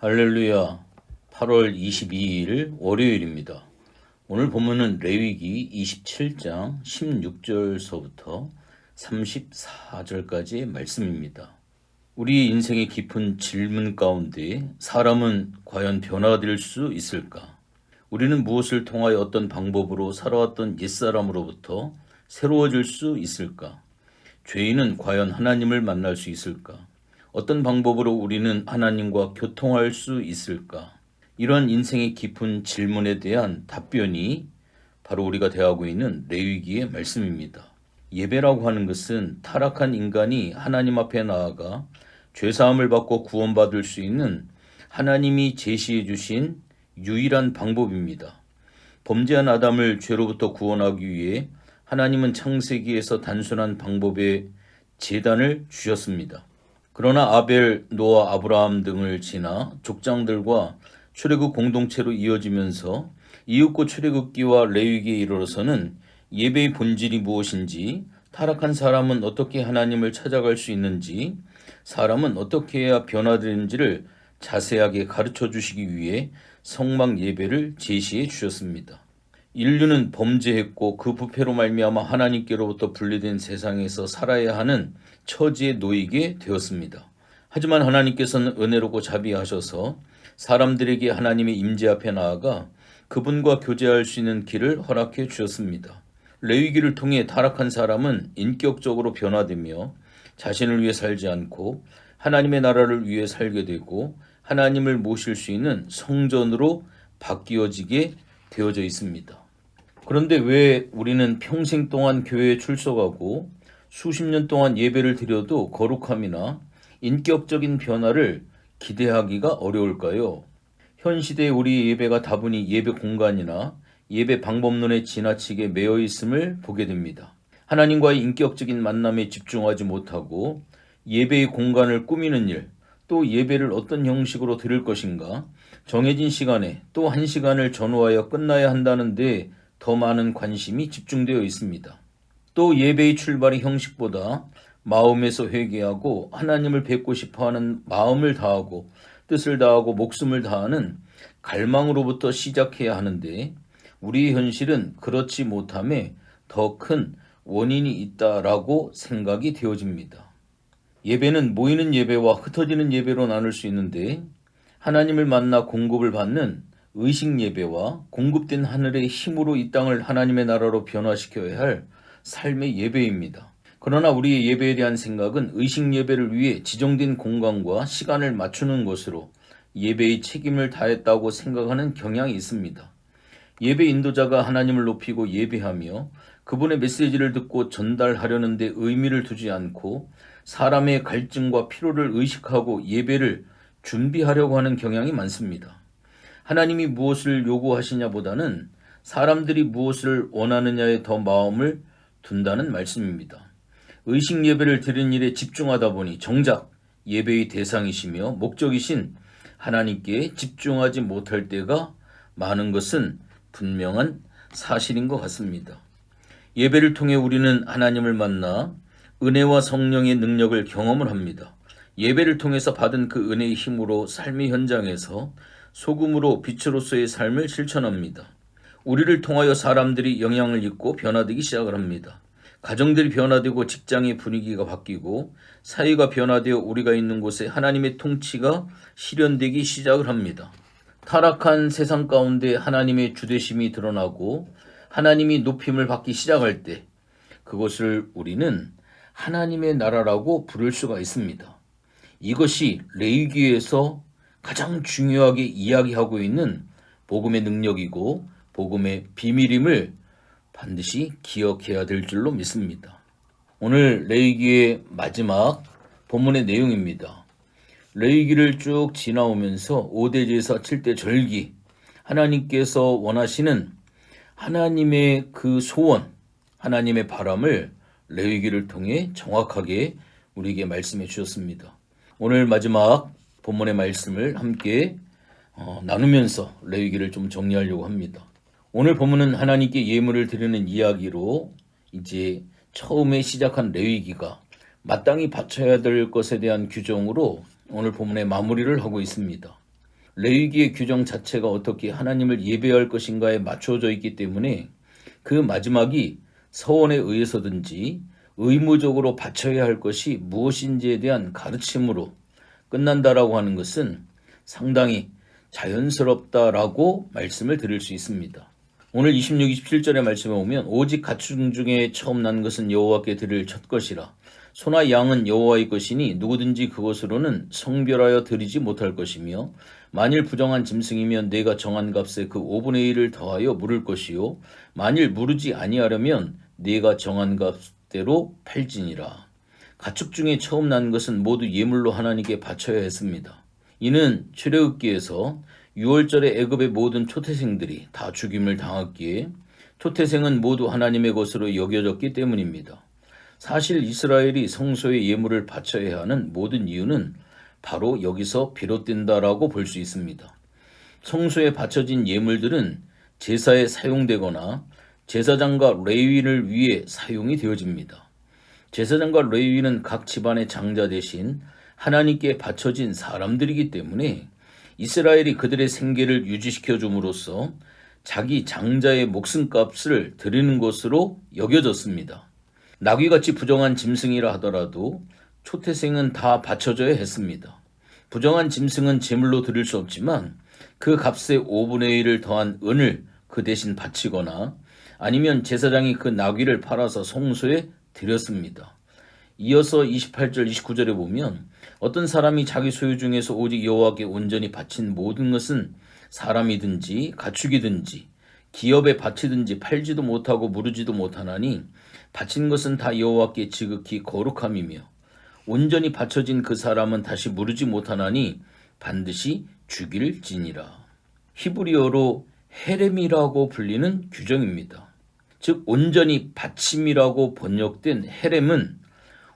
할렐루야. 8월 22일 월요일입니다. 오늘 본문은 레위기 27장 16절서부터 34절까지의 말씀입니다. 우리 인생의 깊은 질문 가운데 사람은 과연 변화될 수 있을까? 우리는 무엇을 통하여 어떤 방법으로 살아왔던 옛사람으로부터 새로워질 수 있을까? 죄인은 과연 하나님을 만날 수 있을까? 어떤 방법으로 우리는 하나님과 교통할 수 있을까? 이러한 인생의 깊은 질문에 대한 답변이 바로 우리가 대하고 있는 레위기의 말씀입니다. 예배라고 하는 것은 타락한 인간이 하나님 앞에 나아가 죄사함을 받고 구원받을 수 있는 하나님이 제시해 주신 유일한 방법입니다. 범죄한 아담을 죄로부터 구원하기 위해 하나님은 창세기에서 단순한 방법의 제단을 주셨습니다. 그러나 아벨, 노아, 아브라함 등을 지나 족장들과 출애굽 공동체로 이어지면서 이윽고 출애굽기와 레위기에 이르러서는 예배의 본질이 무엇인지, 타락한 사람은 어떻게 하나님을 찾아갈 수 있는지, 사람은 어떻게 해야 변화되는지를 자세하게 가르쳐 주시기 위해 성막 예배를 제시해 주셨습니다. 인류는 범죄했고 그 부패로 말미암아 하나님께로부터 분리된 세상에서 살아야 하는 처지에 놓이게 되었습니다. 하지만 하나님께서는 은혜롭고 자비하셔서 사람들에게 하나님의 임재 앞에 나아가 그분과 교제할 수 있는 길을 허락해 주셨습니다. 레위기를 통해 타락한 사람은 인격적으로 변화되며 자신을 위해 살지 않고 하나님의 나라를 위해 살게 되고 하나님을 모실 수 있는 성전으로 바뀌어지게 되어져 있습니다. 그런데 왜 우리는 평생 동안 교회에 출석하고 수십 년 동안 예배를 드려도 거룩함이나 인격적인 변화를 기대하기가 어려울까요? 현 시대의 우리 예배가 다분히 예배 공간이나 예배 방법론에 지나치게 매여 있음을 보게 됩니다. 하나님과의 인격적인 만남에 집중하지 못하고 예배의 공간을 꾸미는 일, 또 예배를 어떤 형식으로 드릴 것인가, 정해진 시간에 또 한 시간을 전후하여 끝나야 한다는데 더 많은 관심이 집중되어 있습니다. 또 예배의 출발의 형식보다 마음에서 회개하고 하나님을 뵙고 싶어하는 마음을 다하고 뜻을 다하고 목숨을 다하는 갈망으로부터 시작해야 하는데 우리의 현실은 그렇지 못함에 더 큰 원인이 있다라고 생각이 되어집니다. 예배는 모이는 예배와 흩어지는 예배로 나눌 수 있는데 하나님을 만나 공급을 받는 의식 예배와 공급된 하늘의 힘으로 이 땅을 하나님의 나라로 변화시켜야 할 삶의 예배입니다. 그러나 우리의 예배에 대한 생각은 의식 예배를 위해 지정된 공간과 시간을 맞추는 것으로 예배의 책임을 다했다고 생각하는 경향이 있습니다. 예배 인도자가 하나님을 높이고 예배하며 그분의 메시지를 듣고 전달하려는 데 의미를 두지 않고 사람의 갈증과 피로를 의식하고 예배를 준비하려고 하는 경향이 많습니다. 하나님이 무엇을 요구하시냐보다는 사람들이 무엇을 원하느냐에 더 마음을 둔다는 말씀입니다. 의식 예배를 드리는 일에 집중하다 보니 정작 예배의 대상이시며 목적이신 하나님께 집중하지 못할 때가 많은 것은 분명한 사실인 것 같습니다. 예배를 통해 우리는 하나님을 만나 은혜와 성령의 능력을 경험을 합니다. 예배를 통해서 받은 그 은혜의 힘으로 삶의 현장에서 소금으로 빛으로서의 삶을 실천합니다. 우리를 통하여 사람들이 영향을 입고 변화되기 시작을 합니다. 가정들이 변화되고 직장의 분위기가 바뀌고 사회가 변화되어 우리가 있는 곳에 하나님의 통치가 실현되기 시작을 합니다. 타락한 세상 가운데 하나님의 주되심이 드러나고 하나님이 높임을 받기 시작할 때 그것을 우리는 하나님의 나라라고 부를 수가 있습니다. 이것이 레위기에서 가장 중요하게 이야기하고 있는 복음의 능력이고 복음의 비밀임을 반드시 기억해야 될 줄로 믿습니다. 오늘 레위기의 마지막 본문의 내용입니다. 레위기를 쭉 지나오면서 5대 제사 7대 절기, 하나님께서 원하시는 하나님의 그 소원, 하나님의 바람을 레위기를 통해 정확하게 우리에게 말씀해 주셨습니다. 오늘 마지막 본문의 말씀을 함께 나누면서 레위기를 좀 정리하려고 합니다. 오늘 본문은 하나님께 예물을 드리는 이야기로 이제 처음에 시작한 레위기가 마땅히 바쳐야 될 것에 대한 규정으로 오늘 본문의 마무리를 하고 있습니다. 레위기의 규정 자체가 어떻게 하나님을 예배할 것인가에 맞춰져 있기 때문에 그 마지막이 서원에 의해서든지 의무적으로 바쳐야 할 것이 무엇인지에 대한 가르침으로 끝난다라고 하는 것은 상당히 자연스럽다라고 말씀을 드릴 수 있습니다. 오늘 26, 27절의 말씀에 보면 오직 가축 중에 처음 난 것은 여호와께 드릴 첫 것이라. 소나 양은 여호와의 것이니 누구든지 그것으로는 성별하여 드리지 못할 것이며 만일 부정한 짐승이면 내가 정한 값에 그 5분의 1을 더하여 물을 것이요 만일 무르지 아니하려면 내가 정한 값대로 팔지니라. 가축 중에 처음 난 것은 모두 예물로 하나님께 바쳐야 했습니다. 이는 출애굽기에서 6월절에 애굽의 모든 초태생들이 다 죽임을 당했기에 초태생은 모두 하나님의 것으로 여겨졌기 때문입니다. 사실 이스라엘이 성소에 예물을 바쳐야 하는 모든 이유는 바로 여기서 비롯된다라고 볼 수 있습니다. 성소에 바쳐진 예물들은 제사에 사용되거나 제사장과 레위인을 위해 사용이 되어집니다. 제사장과 레위인은 각 집안의 장자 대신 하나님께 바쳐진 사람들이기 때문에 이스라엘이 그들의 생계를 유지시켜 줌으로써 자기 장자의 목숨값을 드리는 것으로 여겨졌습니다. 나귀같이 부정한 짐승이라 하더라도 초태생은 다 바쳐져야 했습니다. 부정한 짐승은 제물로 드릴 수 없지만 그 값의 5분의 1을 더한 은을 그 대신 바치거나 아니면 제사장이 그 나귀를 팔아서 성소에 드렸습니다. 이어서 28절 29절에 보면 어떤 사람이 자기 소유 중에서 오직 여호와께 온전히 바친 모든 것은 사람이든지 가축이든지 기업에 바치든지 팔지도 못하고 무르지도 못하나니 바친 것은 다 여호와께 지극히 거룩함이며 온전히 바쳐진 그 사람은 다시 무르지 못하나니 반드시 죽일지니라. 히브리어로 헤렘이라고 불리는 규정입니다. 즉 온전히 바침이라고 번역된 헤렘은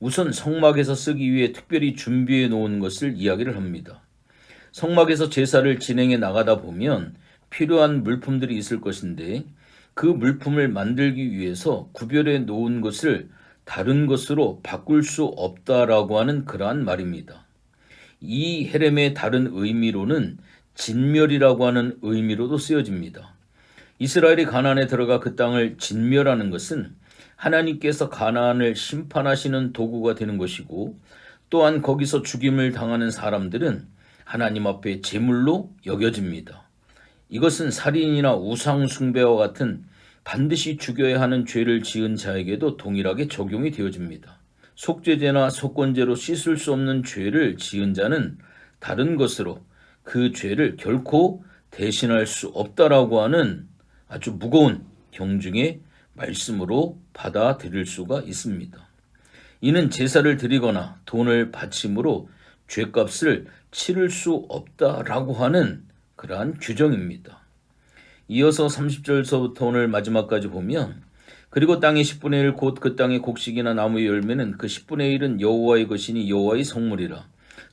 우선 성막에서 쓰기 위해 특별히 준비해 놓은 것을 이야기를 합니다. 성막에서 제사를 진행해 나가다 보면 필요한 물품들이 있을 것인데 그 물품을 만들기 위해서 구별해 놓은 것을 다른 것으로 바꿀 수 없다라고 하는 그러한 말입니다. 이 헤렘의 다른 의미로는 진멸이라고 하는 의미로도 쓰여집니다. 이스라엘이 가나안에 들어가 그 땅을 진멸하는 것은 하나님께서 가나안을 심판하시는 도구가 되는 것이고 또한 거기서 죽임을 당하는 사람들은 하나님 앞에 제물로 여겨집니다. 이것은 살인이나 우상 숭배와 같은 반드시 죽여야 하는 죄를 지은 자에게도 동일하게 적용이 되어집니다. 속죄제나 속건제로 씻을 수 없는 죄를 지은 자는 다른 것으로 그 죄를 결코 대신할 수 없다라고 하는 아주 무거운 경중의 말씀으로 받아들일 수가 있습니다. 이는 제사를 드리거나 돈을 바침으로 죄값을 치를 수 없다라고 하는 그러한 규정입니다. 이어서 30절서부터 오늘 마지막까지 보면 그리고 땅의 10분의 1 곧 그 땅의 곡식이나 나무의 열매는 그 10분의 1은 여호와의 것이니 여호와의 성물이라.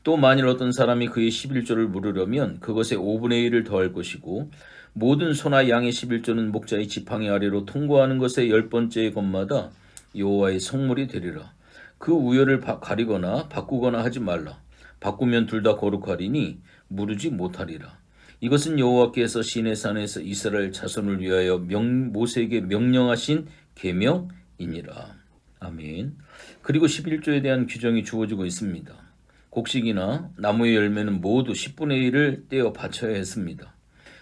또 만일 어떤 사람이 그의 11조를 물으려면 그것의 5분의 1을 더할 것이고 모든 소나 양의 11조는 목자의 지팡이 아래로 통과하는 것의 10번째 것마다 여호와의 성물이 되리라. 그 우열을 가리거나 바꾸거나 하지 말라. 바꾸면 둘 다 거룩하리니 무르지 못하리라. 이것은 여호와께서 시내산에서 이스라엘 자손을 위하여 모세에게 명령하신 계명이니라. 아멘. 그리고 11조에 대한 규정이 주어지고 있습니다. 곡식이나 나무의 열매는 모두 10분의 1을 떼어 바쳐야 했습니다.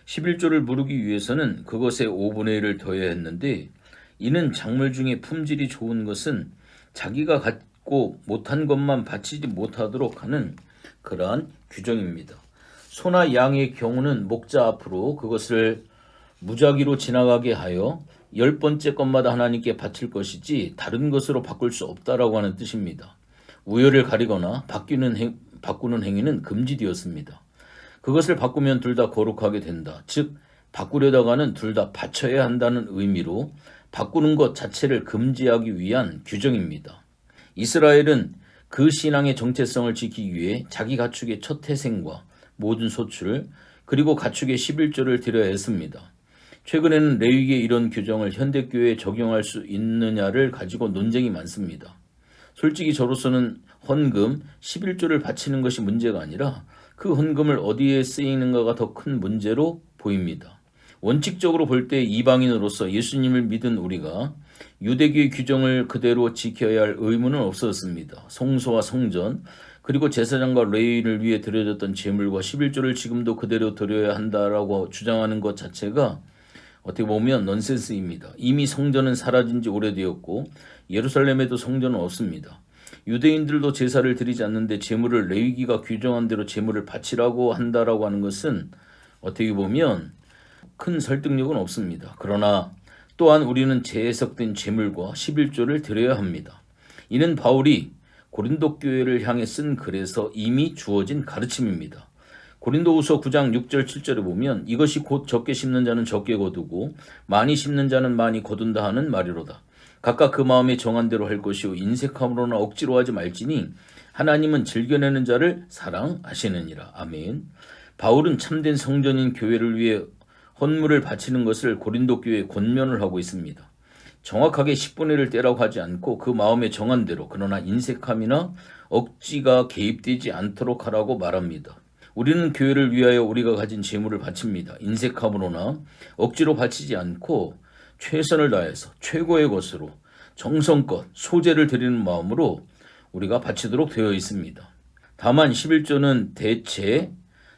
11조를 무르기 위해서는 그것의 5분의 1을 더해야 했는데 이는 작물 중에 품질이 좋은 것은 자기가 갖고 못한 것만 바치지 못하도록 하는 그러한 규정입니다. 소나 양의 경우는 목자 앞으로 그것을 무작위로 지나가게 하여 10번째 것마다 하나님께 바칠 것이지 다른 것으로 바꿀 수 없다라고 하는 뜻입니다. 우열을 가리거나 바꾸는 행위는 금지되었습니다. 그것을 바꾸면 둘 다 거룩하게 된다. 즉 바꾸려다가는 둘 다 바쳐야 한다는 의미로 바꾸는 것 자체를 금지하기 위한 규정입니다. 이스라엘은 그 신앙의 정체성을 지키기 위해 자기 가축의 첫 태생과 모든 소출 그리고 가축의 11조를 드려야 했습니다. 최근에는 레위기의 이런 규정을 현대교회에 적용할 수 있느냐를 가지고 논쟁이 많습니다. 솔직히 저로서는 헌금 11조를 바치는 것이 문제가 아니라 그 헌금을 어디에 쓰이는가가 더 큰 문제로 보입니다. 원칙적으로 볼 때 이방인으로서 예수님을 믿은 우리가 유대교의 규정을 그대로 지켜야 할 의무는 없었습니다. 성소와 성전 그리고 제사장과 레위인을 위해 드려졌던 제물과 11조를 지금도 그대로 드려야 한다라고 주장하는 것 자체가 어떻게 보면 넌센스입니다. 이미 성전은 사라진 지 오래되었고 예루살렘에도 성전은 없습니다. 유대인들도 제사를 드리지 않는데 제물을 레위기가 규정한 대로 제물을 바치라고 한다라고 하는 것은 어떻게 보면 큰 설득력은 없습니다. 그러나 또한 우리는 재해석된 제물과 11조를 드려야 합니다. 이는 바울이 고린도 교회를 향해 쓴 글에서 이미 주어진 가르침입니다. 고린도후서 9장 6절 7절에 보면 이것이 곧 적게 심는 자는 적게 거두고 많이 심는 자는 많이 거둔다 하는 말이로다. 각각 그 마음에 정한 대로 할 것이요 인색함으로나 억지로 하지 말지니 하나님은 즐겨내는 자를 사랑하시느니라. 아멘. 바울은 참된 성전인 교회를 위해 헌물을 바치는 것을 고린도 교회에 권면을 하고 있습니다. 정확하게 10분의 1을 떼라고 하지 않고 그 마음에 정한 대로 그러나 인색함이나 억지가 개입되지 않도록 하라고 말합니다. 우리는 교회를 위하여 우리가 가진 재물을 바칩니다. 인색함으로나 억지로 바치지 않고 최선을 다해서 최고의 것으로 정성껏 소재를 드리는 마음으로 우리가 바치도록 되어 있습니다. 다만 11조는 대체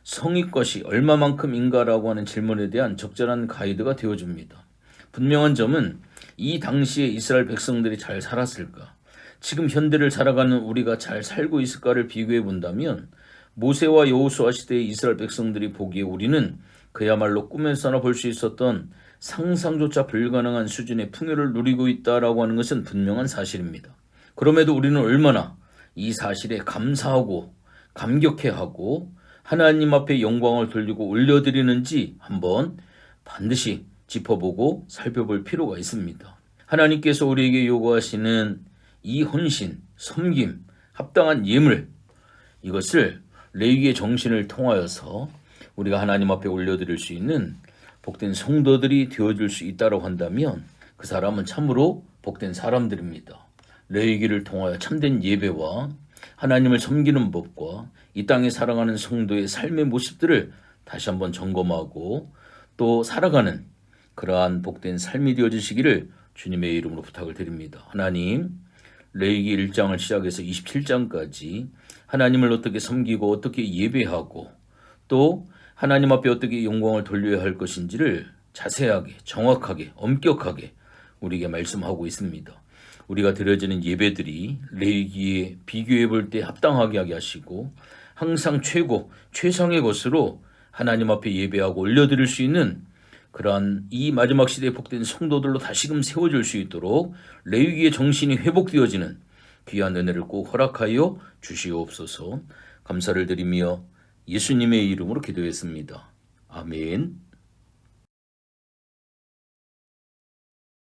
성의 것이 얼마만큼인가라고 하는 질문에 대한 적절한 가이드가 되어줍니다. 분명한 점은 이 당시에 이스라엘 백성들이 잘 살았을까? 지금 현대를 살아가는 우리가 잘 살고 있을까를 비교해 본다면 모세와 여호수아 시대의 이스라엘 백성들이 보기에 우리는 그야말로 꿈에서나 볼 수 있었던 상상조차 불가능한 수준의 풍요를 누리고 있다라고 하는 것은 분명한 사실입니다. 그럼에도 우리는 얼마나 이 사실에 감사하고 감격해하고 하나님 앞에 영광을 돌리고 올려드리는지 한번 반드시 짚어보고 살펴볼 필요가 있습니다. 하나님께서 우리에게 요구하시는 이 헌신, 섬김, 합당한 예물 이것을 레위기의 정신을 통하여서 우리가 하나님 앞에 올려드릴 수 있는 복된 성도들이 되어줄 수 있다고 한다면 그 사람은 참으로 복된 사람들입니다. 레위기를 통하여 참된 예배와 하나님을 섬기는 법과 이 땅에 살아가는 성도의 삶의 모습들을 다시 한번 점검하고 또 살아가는 그러한 복된 삶이 되어주시기를 주님의 이름으로 부탁을 드립니다. 하나님, 레위기 1장을 시작해서 27장까지 하나님을 어떻게 섬기고 어떻게 예배하고 또 하나님 앞에 어떻게 영광을 돌려야 할 것인지를 자세하게 정확하게 엄격하게 우리에게 말씀하고 있습니다. 우리가 드려지는 예배들이 레위기에 비교해 볼 때 합당하게 하게 하시고 항상 최고 최상의 것으로 하나님 앞에 예배하고 올려드릴 수 있는 그러한 이 마지막 시대에 복된 성도들로 다시금 세워질 수 있도록 레위기의 정신이 회복되어지는 귀한 은혜를 꼭 허락하여 주시옵소서. 감사를 드리며 예수님의 이름으로 기도했습니다. 아멘.